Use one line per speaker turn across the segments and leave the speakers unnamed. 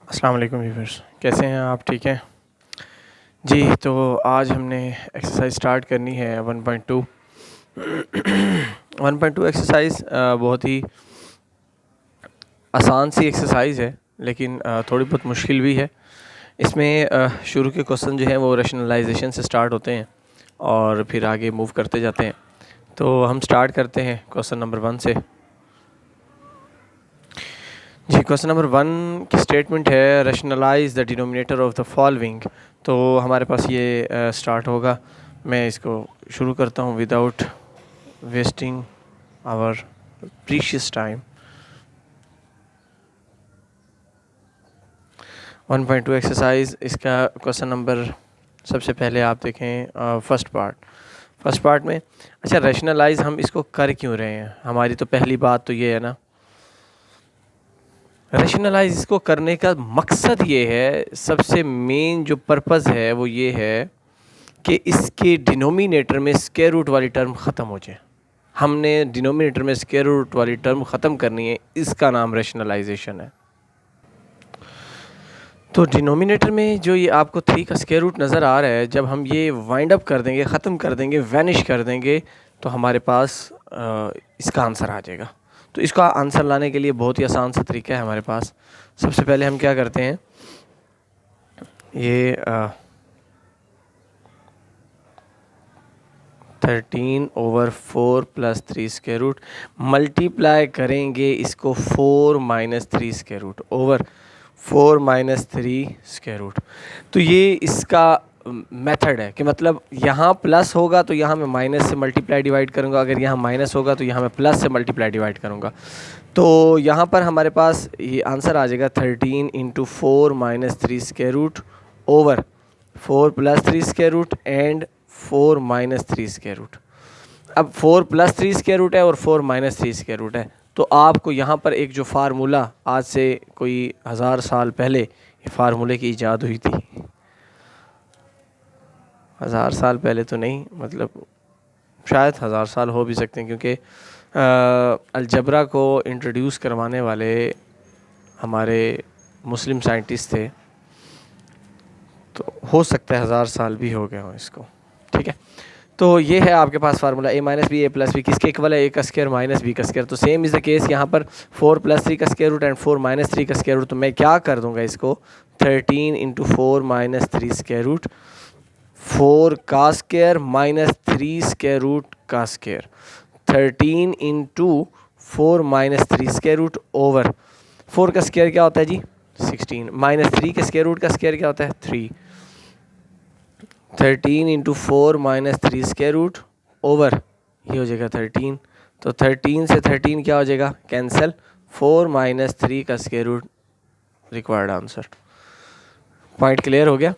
अस्सलाम वालेकुम व्यूअर्स, कैसे हैं आप? ठीक हैं जी। तो आज हमने एक्सरसाइज स्टार्ट करनी है 1.2। 1.2 एक्सरसाइज बहुत ही आसान सी एक्सरसाइज है, लेकिन थोड़ी बहुत मुश्किल भी है। इसमें शुरू के क्वेश्चन जो हैं वो रैशनलाइजेशन से स्टार्ट होते हैं और फिर आगे मूव करते जाते हैं। तो हम स्टार्ट करते हैं क्वेश्चन नंबर 1 से। जी, क्वेश्चन नंबर 1 की स्टेटमेंट है rationalise the denominator of the following. तो हमारे पास ये स्टार्ट होगा। मैं इसको शुरू करता हूँ without wasting our precious time. 1.2 exercise, इसका क्वेश्चन नंबर सबसे पहले आप देखें फर्स्ट पार्ट में। अच्छा, रैशनलाइज हम इसको कर क्यों रहे हैं? हमारी तो पहली बात तो ये है ना, रैशनलाइज इसको करने का मकसद ये है, सबसे मेन जो पर्पज़ है वो ये है कि इसके डिनोमिनेटर में स्क्वायर रूट वाली टर्म ख़त्म हो जाए। हमने डिनोमिनेटर में स्क्वायर रूट वाली टर्म ख़त्म करनी है, इसका नाम रैशनलाइजेशन है। तो डिनोमिनेटर में जो ये आपको 3 का स्क्वायर रूट नज़र आ रहा है, जब हम ये वाइंड अप कर देंगे, ख़त्म कर देंगे, वैनिश कर देंगे, तो हमारे पास इसका आंसर आ जाएगा। तो इसका आंसर लाने के लिए बहुत ही आसान सा तरीका है हमारे पास। सबसे पहले हम क्या करते हैं, ये 13/4 + 3 स्क्वायर रूट मल्टीप्लाई करेंगे इसको 4 - 3 square root over 4 - 3 square root. तो ये इसका मेथड है कि मतलब यहाँ प्लस होगा तो यहाँ मैं माइनस से मल्टीप्लाई डिवाइड करूँगा, अगर यहाँ माइनस होगा तो यहाँ मैं प्लस से मल्टीप्लाई डिवाइड करूँगा। तो यहाँ पर हमारे पास ये आंसर आ जाएगा 13 × 4 - 3 square root over 4 + 3 square root and 4 - 3 square root. अब 4 + 3 स्क्वायर रूट है और 4 - 3 स्क्वायर रूट है। तो आपको यहाँ पर एक जो फार्मूला आज से कोई 1000 साल पहले ये फार्मूले की ईजाद हुई थी, 1000 साल पहले तो नहीं, मतलब शायद 1000 साल हो भी सकते हैं, क्योंकि अलजबरा को इंट्रोड्यूस करवाने वाले हमारे मुस्लिम साइंटिस्ट थे, तो हो सकता है 1000 साल भी हो गए हों इसको। ठीक है, तो ये है आपके पास formula a - b a + b किसके इक्वल है? a का स्क्वायर माइनस b का स्क्वायर। तो सेम इज़ द केस यहाँ पर 4 + 3 का स्क्वायर रूट एंड 4 - 3 का स्क्वायर रूट। तो मैं क्या कर दूंगा इसको, 13 × 4 - 3 स्क्वायर रूट, 4 का स्क्वायर माइनस 3 स्क्वायर रूट का स्क्वायर, 13 × 4 - 3 स्क्वायर रूट ओवर 4 का स्क्वायर क्या होता है जी? 16 माइनस 3 के स्क्वायर रूट का स्क्वायर क्या होता है? 3। 13 × 4 - 3 स्क्वायर रूट ओवर ये हो जाएगा 13। तो 13 से 13 क्या हो जाएगा? कैंसिल। 4 - 3 का square root, required answer. Point clear हो गया?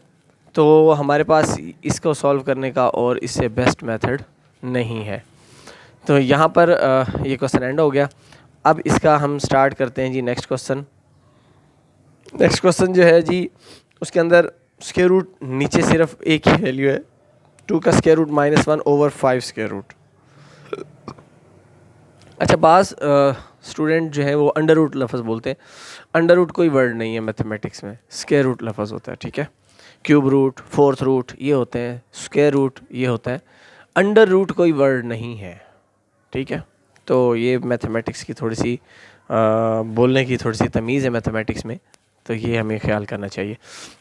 तो हमारे पास इसको सॉल्व करने का और इससे बेस्ट मेथड नहीं है। तो यहाँ पर ये क्वेश्चन एंड हो गया। अब इसका हम स्टार्ट करते हैं जी नेक्स्ट क्वेश्चन। नेक्स्ट क्वेश्चन जो है जी, उसके अंदर स्क्वायर रूट नीचे सिर्फ एक ही वैल्यू है, 2 का square root -1 over 5 square root. अच्छा, बाज़ स्टूडेंट जो है वो अंडर रूट लफ्ज़ बोलते हैं। अंडर रूट कोई वर्ड नहीं है मैथमेटिक्स में, स्क्वायर रूट लफ्ज़ होता है। ठीक है, क्यूब रूट, फोर्थ रूट ये होते हैं, स्क्वायर रूट ये होता है, अंडर रूट कोई वर्ड नहीं है। ठीक है, तो ये मैथमेटिक्स की थोड़ी सी बोलने की थोड़ी सी तमीज़ है मैथमेटिक्स में, तो ये हमें ख्याल करना चाहिए।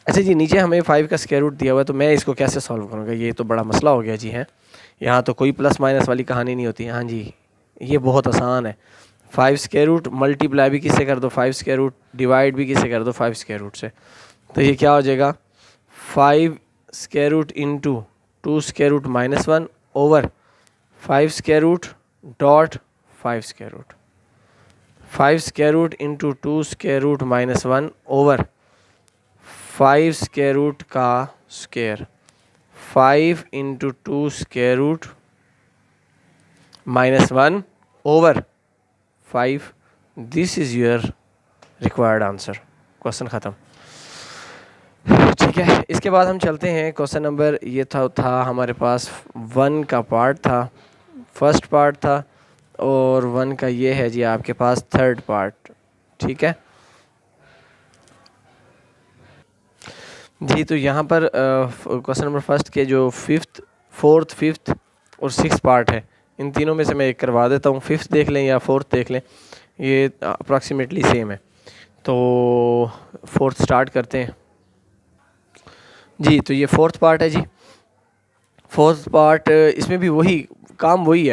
अच्छा जी, नीचे हमें 5 का स्क्वायर रूट दिया हुआ है, तो मैं इसको कैसे सॉल्व करूँगा? ये तो बड़ा मसला हो गया जी। है, यहाँ तो कोई प्लस माइनस वाली कहानी नहीं होती। हाँ जी, ये बहुत आसान है। 5 स्क्वायर रूट मल्टीप्लाई भी किससे कर दो? 5 स्क्वायर रूट। डिवाइड भी किससे कर दो? 5 स्क्वायर रूट से। तो ये क्या हो जाएगा? 5 square root into 2 square root -1 over 5 square root dot 5 square root. 5 square root into 2 square root -1 over 5 square root का square, 5 into 2 square root -1 over 5। This is your required answer. Question ख़त्म। ठीक है, इसके बाद हम चलते हैं क्वेश्चन नंबर, ये था हमारे पास 1 का पार्ट था, फर्स्ट पार्ट था, और 1 का ये है जी आपके पास थर्ड पार्ट। ठीक है, जी तो यहाँ पर क्वेश्चन नंबर फर्स्ट के जो फोर्थ फिफ्थ और सिक्स पार्ट है, इन तीनों में से मैं एक करवा देता हूँ। फिफ्थ देख लें या फोर्थ देख लें, ये अप्रॉक्सीमेटली सेम है। तो फोर्थ स्टार्ट करते हैं जी। तो ये फोर्थ पार्ट है जी। फोर्थ पार्ट इसमें भी काम वही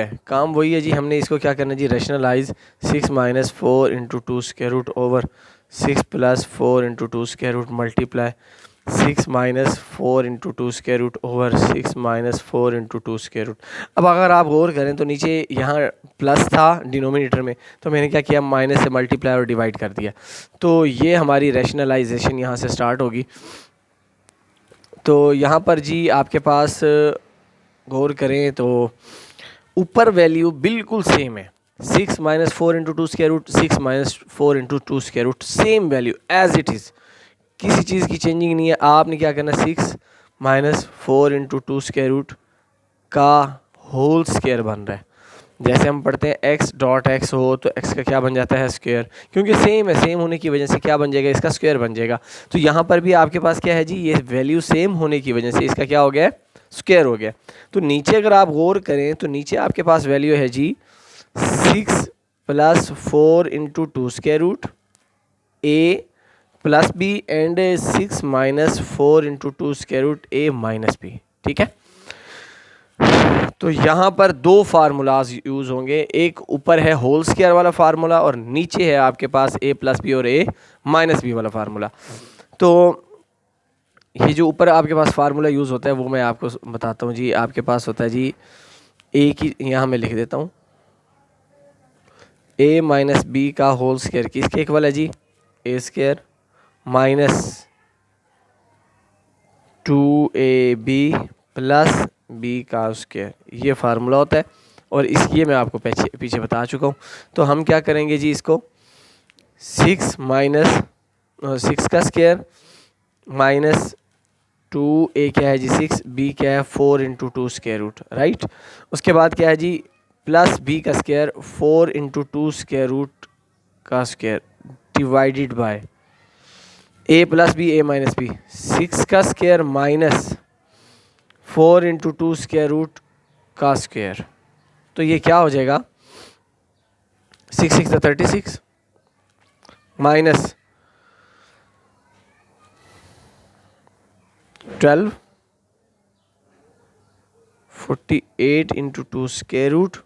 है जी। हमने इसको क्या करना है जी, rationalise 6 minus 4 into two square root over 6 plus 4 into two square root multiply 6 minus 4 into two square root over 6 minus 4 into two square root. अब अगर आप गौर करें तो नीचे यहाँ प्लस था डिनोमिनेटर में, तो मैंने क्या किया, माइनस से मल्टीप्लाई और डिवाइड कर दिया। तो ये हमारी रैशनलाइजेशन यहाँ से स्टार्ट होगी। तो यहाँ पर जी आपके पास गौर करें तो ऊपर वैल्यू बिल्कुल सेम है। 6 minus 4 into two square root 6 minus 4 into two square root, same value as it is, किसी चीज़ की चेंजिंग नहीं है। आपने क्या करना है, 6 minus 4 into two square root का होल स्क्वायर बन रहा है। जैसे हम पढ़ते हैं एक्स डॉट एक्स हो तो एक्स का क्या बन जाता है, स्क्वायर, क्योंकि सेम है, सेम होने की वजह से क्या बन जाएगा, इसका स्क्वायर बन जाएगा। तो यहाँ पर भी आपके पास क्या है जी, ये वैल्यू सेम होने की वजह से इसका क्या हो गया, स्क्वायर हो गया। तो नीचे अगर आप गौर करें तो नीचे आपके पास वैल्यू है जी 6 plus 4 into two square root A plus B and 6 minus 4 into two square root A minus B. ठीक है, तो यहाँ पर दो फार्मूलाज यूज़ होंगे, एक ऊपर है होल स्क्वायर वाला फार्मूला और नीचे है आपके पास ए प्लस बी और ए माइनस बी वाला फार्मूला। तो ये जो ऊपर आपके पास फार्मूला यूज़ होता है वो मैं आपको बताता हूँ जी। आपके पास होता है जी ए की, यहाँ मैं लिख देता हूँ, ए माइनस बी का होल स्क्वायर किसके इक्वल है जी, A square minus 2ab plus B का स्क्वायर, ये फार्मूला होता है। और ये मैं आपको पीछे बता चुका हूँ। तो हम क्या करेंगे जी, इसको 6 माइनस 6 का स्क्वायर माइनस 2a क्या है जी 6, b क्या है 4 into two square root, right. उसके बाद क्या है जी प्लस b का square 4 into two square root का square divided by a plus B A minus B, 6 का square minus 4 into two square root का स्क्वायर। तो ये क्या हो जाएगा, 6 6 36 minus 12 48 into two square root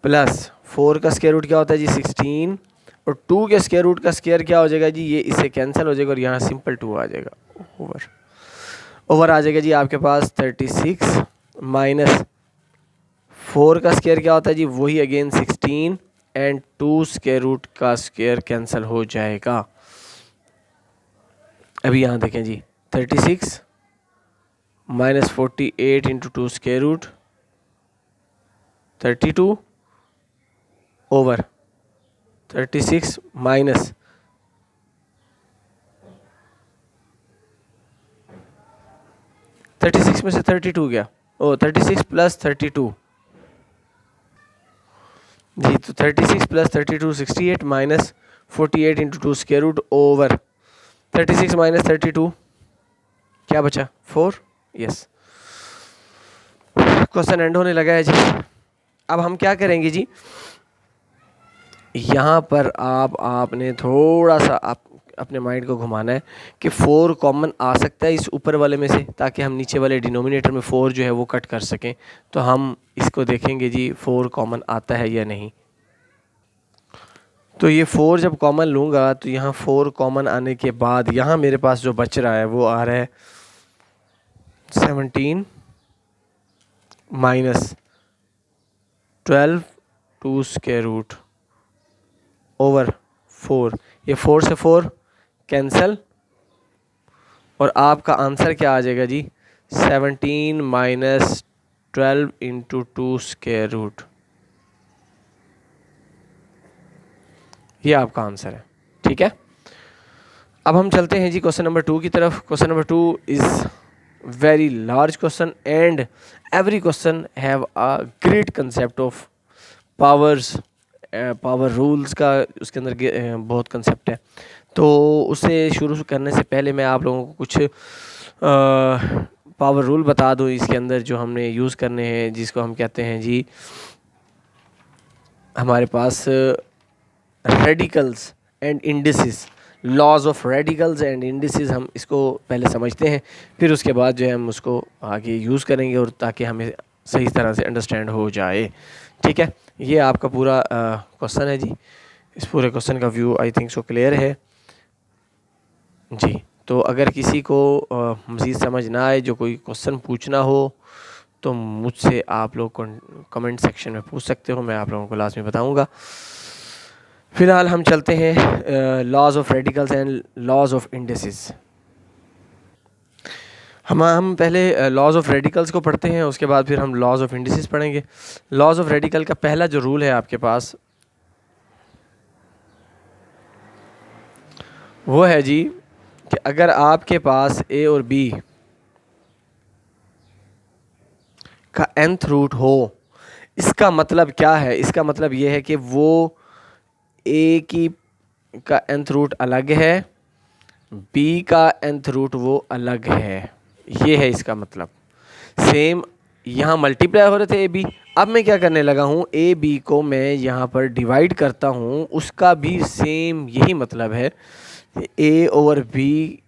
plus 4 का स्क्वायर रूट क्या होता है जी 16 और 2 के स्क्वायर रूट का स्क्वायर क्या हो जाएगा जी, ये इससे कैंसिल हो जाएगा और यहाँ सिंपल 2 आ जाएगा, ओवर आ जाएगा जी आपके पास 36 माइनस 4 का स्क्वायर क्या होता है जी, वही अगेन 16 एंड 2 स्क्वायर रूट का स्क्वायर कैंसिल हो जाएगा। अभी यहाँ देखें जी 36 minus 48 into two square root 32 over 36 minus 36 में से 32 गया, ओ 36 प्लस 32 जी। तो 36 plus 32 68 minus 48 into two square root over 36 minus 32 क्या बचा 4, यस। क्वेश्चन एंड होने लगा है जी। अब हम क्या करेंगे जी, यहाँ पर आपने थोड़ा सा अपने माइंड को घुमाना है कि 4 कॉमन आ सकता है इस ऊपर वाले में से, ताकि हम नीचे वाले डिनोमिनेटर में 4 जो है वो कट कर सकें। तो हम इसको देखेंगे जी 4 कॉमन आता है या नहीं। तो ये 4 जब कॉमन लूँगा तो यहाँ 4 कॉमन आने के बाद यहाँ मेरे पास जो बच रहा है वो आ रहा है 17 minus 12 two square root over 4, ये 4 से 4 कैंसल और आपका आंसर क्या आ जाएगा जी 17 minus 12 into two square root, ये आपका आंसर है। ठीक है, अब हम चलते हैं जी क्वेश्चन नंबर 2 की तरफ। Question number 2 is very large question and every question have a great concept of powers power rules का उसके अंदर बहुत कंसेप्ट है। तो उसे शुरू करने से पहले मैं आप लोगों को कुछ पावर रूल बता दूं इसके अंदर जो हमने यूज़ करने हैं, जिसको हम कहते हैं जी हमारे पास radicals and indices, laws of radicals and indices. हम इसको पहले समझते हैं, फिर उसके बाद जो है हम उसको आगे यूज़ करेंगे, और ताकि हमें सही तरह से अंडरस्टैंड हो जाए। ठीक है, ये आपका पूरा क्वेश्चन है जी। इस पूरे क्वेश्चन का view I think so clear है जी। तो अगर किसी को मज़ीद समझ ना आए, जो कोई क्वेश्चन पूछना हो, तो मुझसे आप लोग कमेंट सेक्शन में पूछ सकते हो, मैं आप लोगों को लाजमी बताऊंगा। फ़िलहाल हम चलते हैं laws of radicals and laws of indices. हम पहले लॉज ऑफ रेडिकल्स को पढ़ते हैं, उसके बाद फिर हम लॉज ऑफ इंडिसेस पढ़ेंगे। लॉज ऑफ रेडिकल का पहला जो रूल है आपके पास, वो है जी कि अगर आपके पास ए और बी का nth रूट हो, इसका मतलब क्या है? इसका मतलब ये है कि वो ए की का nth रूट अलग है, बी का nth रूट वो अलग है। ये है इसका मतलब। सेम यहाँ मल्टीप्लाई हो रहे थे ए बी, अब मैं क्या करने लगा हूँ, ए बी को मैं यहाँ पर डिवाइड करता हूँ, उसका भी सेम यही मतलब है। ए ओवर बी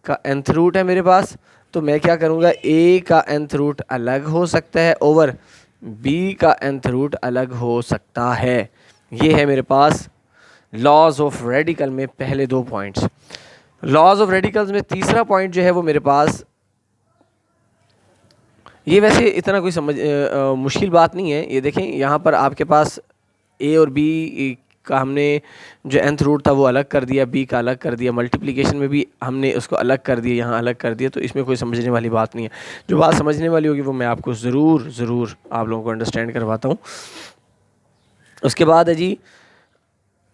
का nth रूट है मेरे पास, तो मैं क्या करूँगा, ए का nth रूट अलग हो सकता है ओवर बी का nth रूट अलग हो सकता है। ये है मेरे पास लॉज ऑफ रेडिकल में पहले दो पॉइंट्स। लॉज ऑफ रेडिकल्स में तीसरा पॉइंट जो है वो मेरे पास, ये वैसे इतना कोई मुश्किल बात नहीं है। ये देखें, यहाँ पर आपके पास ए और बी का हमने जो nth रूट था वो अलग कर दिया, बी का अलग कर दिया, मल्टीप्लिकेशन में भी हमने उसको अलग कर दिया, यहाँ अलग कर दिया, तो इसमें कोई समझने वाली बात नहीं है। जो बात समझने वाली होगी वो मैं आपको ज़रूर आप लोगों को अंडरस्टैंड करवाता हूँ। उसके बाद है जी,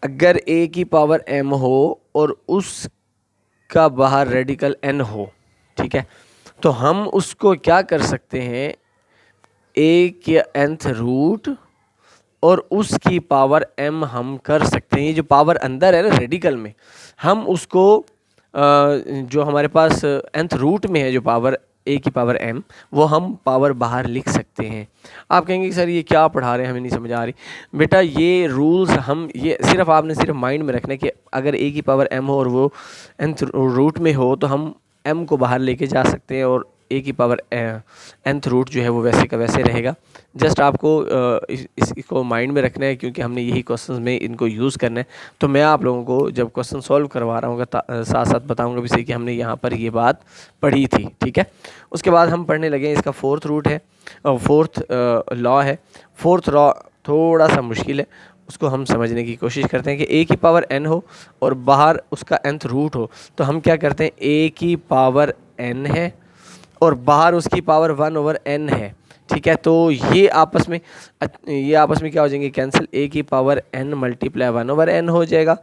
अगर ए की पावर m हो और उसका बाहर रेडिकल n हो, ठीक है, तो हम उसको क्या कर सकते हैं, ए के nth रूट और उसकी पावर m हम कर सकते हैं। ये जो पावर अंदर है ना रेडिकल में, हम उसको जो हमारे पास nth रूट में है जो पावर ए की पावर m, वो हम पावर बाहर लिख सकते हैं। आप कहेंगे कि सर ये क्या पढ़ा रहे हैं, हमें नहीं समझ आ रही। बेटा ये रूल्स हम ये सिर्फ आपने सिर्फ माइंड में रखना है कि अगर ए की पावर m हो और वो nth रूट में हो, तो हम m को बाहर लेके जा सकते हैं और ए की पावर nth रूट जो है वो वैसे का वैसे रहेगा। जस्ट आपको इसको माइंड में रखना है, क्योंकि हमने यही क्वेश्चंस में इनको यूज़ करना है। तो मैं आप लोगों को जब क्वेश्चन सॉल्व करवा रहा हूँ साथ साथ बताऊँगा भी सही कि हमने यहाँ पर ये बात पढ़ी थी। ठीक है, उसके बाद हम पढ़ने लगे, इसका फोर्थ रूट है, फोर्थ लॉ है। फोर्थ लॉ थोड़ा सा मुश्किल है, उसको हम समझने की कोशिश करते हैं कि ए की पावर n हो और बाहर उसका nth रूट हो, तो हम क्या करते हैं, ए की पावर n है और बाहर उसकी पावर 1/n है। ठीक है, तो ये आपस में क्या हो जाएंगे, कैंसिल। ए की पावर n मल्टीप्लाई 1/n हो जाएगा,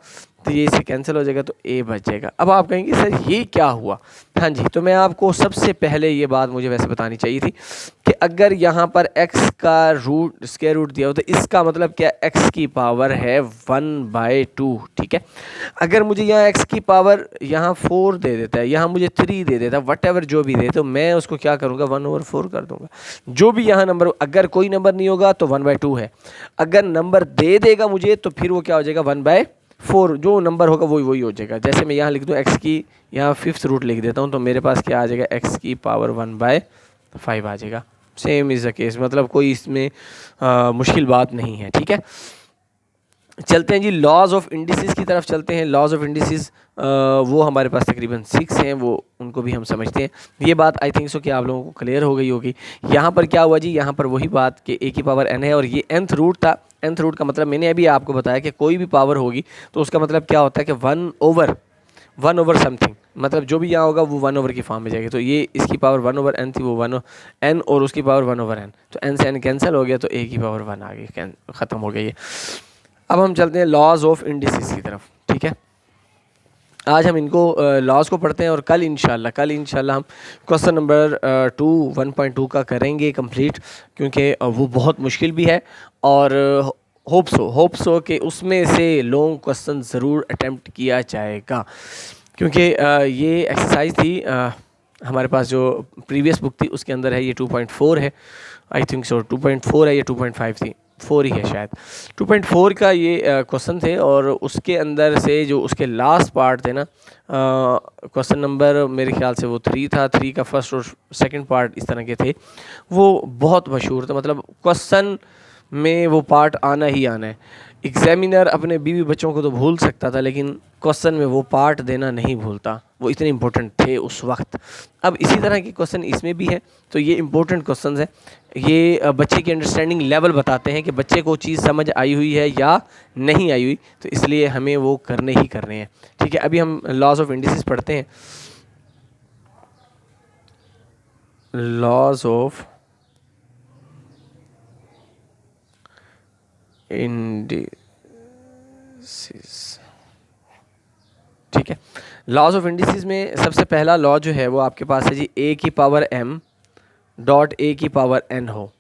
तो ये इससे कैंसिल हो जाएगा, तो ए बच जाएगा। अब आप कहेंगे सर ये क्या हुआ? हाँ जी, तो मैं आपको सबसे पहले ये बात मुझे वैसे बतानी चाहिए थी कि अगर यहाँ पर x का रूट स्क्वायर रूट दिया हो, तो इसका मतलब क्या, x की पावर है 1/2। ठीक है, अगर मुझे यहाँ x की पावर यहाँ 4 दे देता है, यहाँ मुझे 3 दे देता है, वट एवर जो भी दे, तो मैं उसको क्या करूँगा, 1/4 कर दूंगा। जो भी यहाँ नंबर, अगर कोई नंबर नहीं होगा तो 1/2 है, अगर नंबर दे देगा मुझे तो फिर वो क्या हो जाएगा, 1/4। जो नंबर होगा वही हो जाएगा। जैसे मैं यहाँ लिख दूँ x की, यहाँ 5th रूट लिख देता हूँ, तो मेरे पास क्या आ जाएगा, x की पावर 1/5 आ जाएगा। सेम इज़ द केस, मतलब कोई इसमें मुश्किल बात नहीं है। ठीक है, चलते हैं जी लॉज ऑफ इंडिसेस की तरफ चलते हैं। लॉज ऑफ इंडिसेस वो हमारे पास तकरीबन 6 हैं, वो उनको भी हम समझते हैं। ये बात आई थिंक सो कि आप लोगों को क्लियर हो गई होगी। यहाँ पर क्या हुआ जी, यहाँ पर वही बात कि ए की पावर n है और ये nth रूट था। nth रूट का मतलब मैंने अभी आपको बताया कि कोई भी पावर होगी तो उसका मतलब क्या होता है कि 1/1 समथिंग, मतलब जो भी यहाँ होगा वो 1 की फॉर्म में जाएगी। तो ये इसकी पावर 1/n थी, वो 1n और उसकी पावर 1/n, तो n से n कैंसिल हो गया, तो a की पावर 1 आ गई, ख़त्म हो गया ये। अब हम चलते हैं लॉज ऑफ इंडिसेस की तरफ। ठीक है, आज हम इनको लॉज को पढ़ते हैं और कल इंशाल्लाह हम क्वेश्चन नंबर 1.2 का करेंगे कंप्लीट, क्योंकि वो बहुत मुश्किल भी है और होप सो कि उसमें से लॉन्ग क्वेश्चन ज़रूर अटेम्प्ट किया जाएगा, क्योंकि ये एक्सरसाइज थी हमारे पास जो प्रीवियस बुक थी उसके अंदर है, ये 2.4 है, आई थिंक सो 2.4 है या 2.5 थी, 4 ही है शायद। 2.4 का ये क्वेश्चन थे और उसके अंदर से जो उसके लास्ट पार्ट थे ना, क्वेश्चन नंबर मेरे ख्याल से वो 3 था, 3 का फर्स्ट और सेकंड पार्ट इस तरह के थे, वो बहुत मशहूर थे। मतलब क्वेश्चन में वो पार्ट आना ही आना है। एग्जामिनर अपने बीवी बच्चों को तो भूल सकता था, लेकिन क्वेश्चन में वो पार्ट देना नहीं भूलता, वो इतने इंपॉर्टेंट थे उस वक्त। अब इसी तरह के क्वेश्चन इसमें भी है, तो ये इंपॉर्टेंट क्वेश्चन है। ये बच्चे की अंडरस्टैंडिंग लेवल बताते हैं कि बच्चे को चीज़ समझ आई हुई है या नहीं आई हुई, तो इसलिए हमें वो करने ही करने हैं। ठीक है, अभी हम लॉज ऑफ इंडिसेस पढ़ते हैं। लॉज ऑफ इंडिसेस, ठीक है। लॉज ऑफ इंडिसेस में सबसे पहला लॉ जो है वो आपके पास है जी, ए की पावर m डॉट ए की पावर n हो।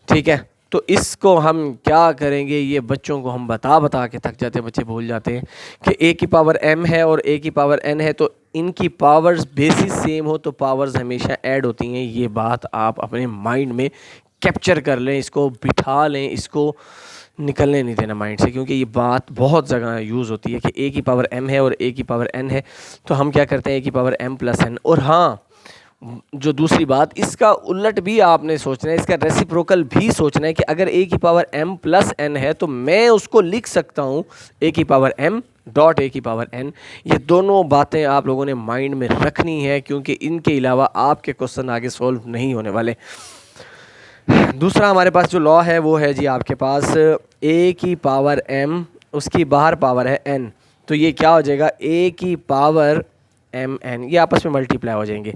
ठीक है, तो इसको हम क्या करेंगे, ये बच्चों को हम बता के थक जाते हैं, बच्चे भूल जाते हैं कि ए की पावर m है और ए की पावर n है, तो इनकी पावर्स बेसिस सेम हो तो पावर्स हमेशा ऐड होती हैं। ये बात आप अपने माइंड में कैप्चर कर लें, इसको बिठा लें, इसको निकलने नहीं देना माइंड से, क्योंकि ये बात बहुत जगह यूज़ होती है कि ए की पावर m है और ए की पावर n है, तो हम क्या करते हैं, ए की पावर m प्लस n। और हाँ, जो दूसरी बात, इसका उलट भी आपने सोचना है, इसका रेसिप्रोकल भी सोचना है कि अगर ए की पावर m प्लस n है तो मैं उसको लिख सकता हूँ ए की पावर m डॉट ए की पावर n। ये दोनों बातें आप लोगों ने माइंड में रखनी है, क्योंकि इनके अलावा आपके क्वेश्चन आगे सॉल्व नहीं होने वाले। दूसरा हमारे पास जो लॉ है वो है जी आपके पास ए की पावर m, उसकी बाहर पावर है n, तो ये क्या हो जाएगा, ए की पावर m n, ये आपस में मल्टीप्लाई हो जाएंगे।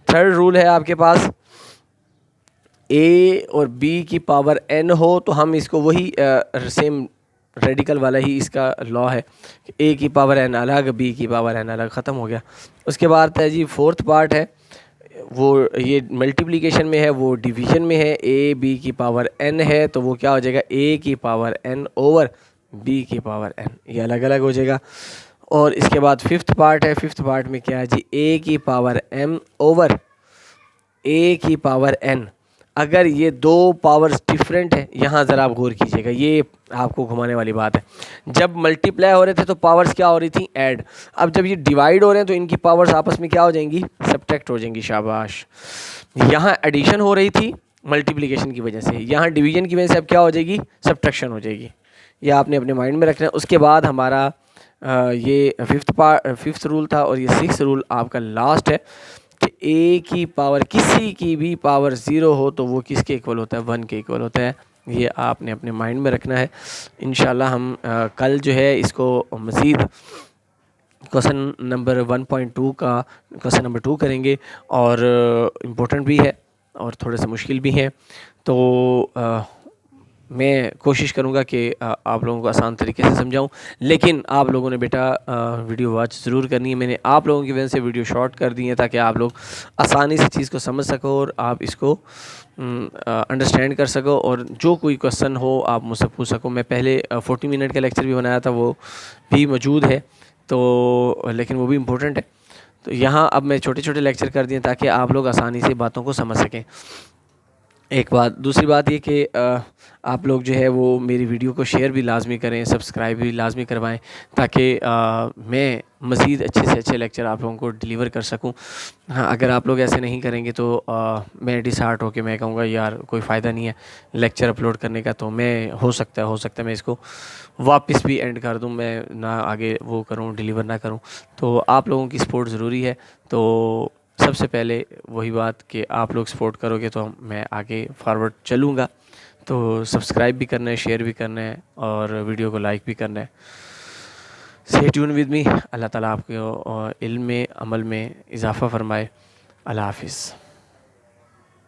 थर्ड रूल है आपके पास, a और b की पावर n हो तो हम इसको वही सेम रेडिकल वाला ही इसका लॉ है, a की पावर n अलग, b की पावर n अलग, ख़त्म हो गया। उसके बाद है जी फोर्थ पार्ट है, वो ये मल्टीप्लिकेशन में है, वो डिवीजन में है, a b की पावर n है तो वो क्या हो जाएगा, a की पावर n ओवर b की पावर n, ये अलग अलग हो जाएगा। और इसके बाद फिफ्थ पार्ट है, फिफ्थ पार्ट में क्या है जी, a की पावर m ओवर a की पावर n। अगर ये दो पावर्स डिफरेंट है, यहाँ ज़रा आप गौर कीजिएगा, ये आपको घुमाने वाली बात है। जब मल्टीप्लाई हो रहे थे तो पावर्स क्या हो रही थी, ऐड। अब जब ये डिवाइड हो रहे हैं तो इनकी पावर्स आपस में क्या हो जाएंगी, सब्ट्रैक्ट हो जाएंगी। शाबाश, यहाँ एडिशन हो रही थी मल्टीप्लिकेशन की वजह से, यहाँ डिवीजन की वजह से अब क्या हो जाएगी, सब्ट्रैक्शन हो जाएगी। ये आपने अपने माइंड में रखना है। उसके बाद हमारा ये फिफ्थ रूल था और ये सिक्स्थ रूल आपका लास्ट है कि ए की पावर किसी की भी पावर 0 हो तो वो किसके इक्वल होता है, 1 के इक्वल होता है। ये आपने अपने माइंड में रखना है। इंशाल्लाह हम कल जो है इसको मज़ीद क्वेश्चन नंबर 1.2 का क्वेश्चन नंबर 2 करेंगे, और इम्पोर्टेंट भी है और थोड़े से मुश्किल भी हैं। तो मैं कोशिश करूँगा कि आप लोगों को आसान तरीके से समझाऊँ, लेकिन आप लोगों ने बेटा वीडियो वॉच ज़रूर करनी है। मैंने आप लोगों की वजह से वीडियो शॉर्ट कर दी है ताकि आप लोग आसानी से चीज़ को समझ सको और आप इसको अंडरस्टैंड कर सको, और जो कोई क्वेश्चन हो आप मुझसे पूछ सको। मैं पहले 40 मिनट का लेक्चर भी बनाया था, वो भी मौजूद है, तो लेकिन वो भी इम्पोर्टेंट है। तो यहाँ अब मैं छोटे छोटे लेक्चर कर दिए ताकि आप लोग आसानी से बातों को समझ सकें। एक बात, दूसरी बात ये कि आप लोग जो है वो मेरी वीडियो को शेयर भी लाजमी करें, सब्सक्राइब भी लाजमी करवाएं, ताकि मैं मज़ीद अच्छे से अच्छे लेक्चर आप लोगों को डिलीवर कर सकूं। हाँ, अगर आप लोग ऐसे नहीं करेंगे तो मैं डिसहार्ट होकर मैं कहूँगा यार कोई फ़ायदा नहीं है लेक्चर अपलोड करने का, तो मैं हो सकता है मैं इसको वापस भी एंड कर दूँ, मैं ना आगे वो करूँ, डिलीवर ना करूँ। तो आप लोगों की सपोर्ट ज़रूरी है। तो सबसे पहले वही बात कि आप लोग सपोर्ट करोगे तो मैं आगे फॉरवर्ड चलूँगा। तो सब्सक्राइब भी करना है, शेयर भी करना है और वीडियो को लाइक भी करना है। Stay tune with me. Allah ताला आपको इल्म में, अमल में इजाफ़ा फ़रमाए। अल्लाह हाफ़िज़।